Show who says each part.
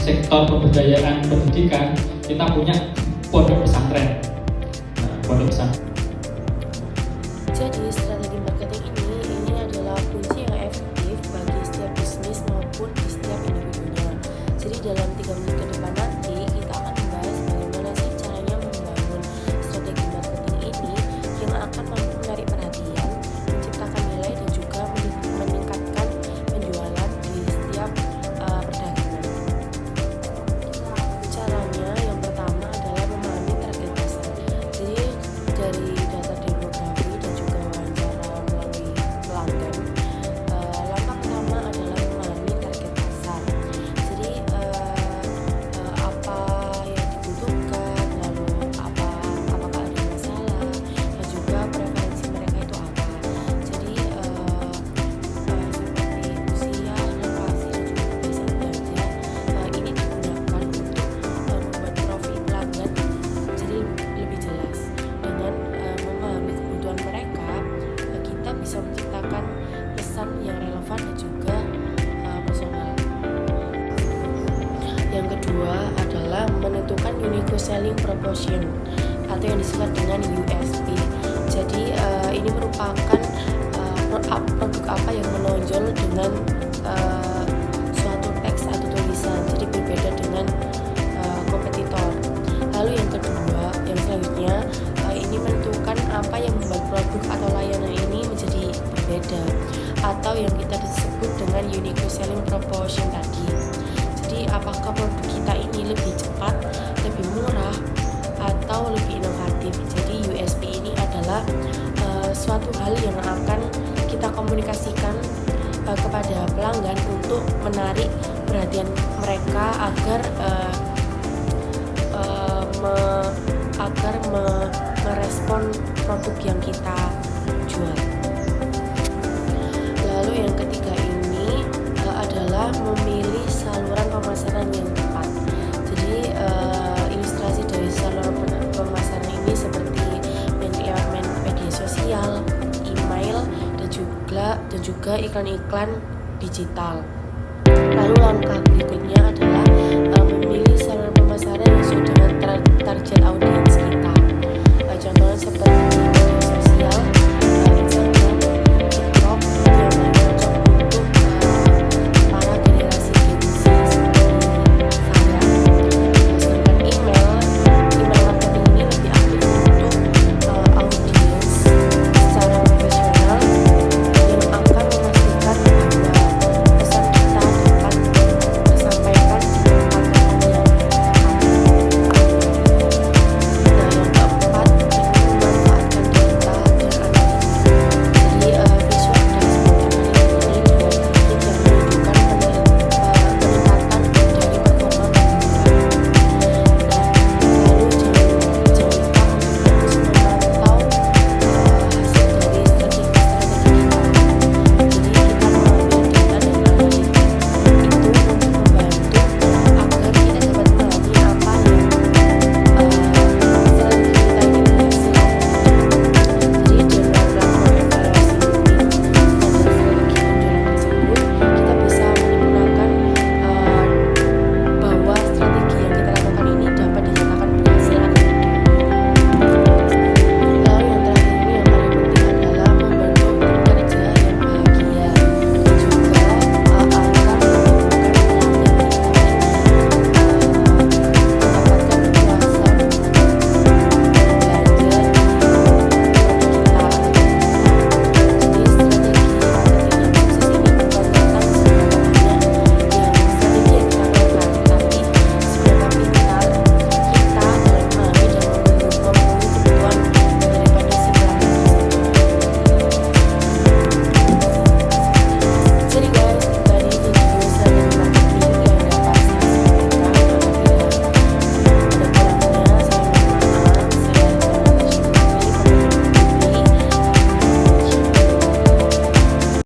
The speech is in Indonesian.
Speaker 1: sektor pemberdayaan pendidikan, kita punya pondok pesantren. Nah, pondok pesantren.
Speaker 2: Jadi strategi marketing ini adalah kunci yang efektif bagi setiap bisnis maupun di setiap individunya. Jadi dalam 3 menit ke depan nanti kita akan membahas bagaimana sih caranya membangun strategi marketing ini yang akan mampu menarik perhatian, menciptakan nilai dan juga meningkatkan penjualan di setiap perdagangan. Caranya yang pertama adalah memahami target pasar. Jadi dari data demografi dan juga wawancara melalui pelanggan, langkah pertama adalah memahami target pasar. Jadi apa yang dibutuhkan, lalu apakah ada masalah, dan juga preferensi mereka itu apa. Jadi seperti usia, lokasi, dan juga kebiasaan belanja, ini digunakan untuk membuat profil pelanggan jadi lebih jelas. Dengan memahami kebutuhan mereka, kita bisa menciptakan pesan yang relevan dan juga personal. Yang kedua adalah menentukan unique selling proposition atau yang disebut dengan USP. Jadi ini merupakan produk apa yang menonjol dengan suatu teks atau tulisan, jadi berbeda dengan kompetitor. Lalu yang kedua, yang selanjutnya, ini menentukan apa yang membuat produk atau layanan ini menjadi berbeda atau yang kita disebut dengan unique selling proposition tadi. Jadi apakah produk kita ini lebih cepat, lebih murah, atau lebih inovatif. Jadi USP ini adalah suatu hal yang akan kita komunikasikan kepada pelanggan untuk menarik perhatian mereka agar merespon produk yang kita jual. Lalu yang ketiga ini adalah memilih saluran pemasaran yang tepat. Jadi ilustrasi dari saluran pemasaran ini seperti lewat media sosial, email, dan juga iklan-iklan digital. Lalu langkah berikutnya adalah memilih saluran pemasaran yang sesuai dengan target audiens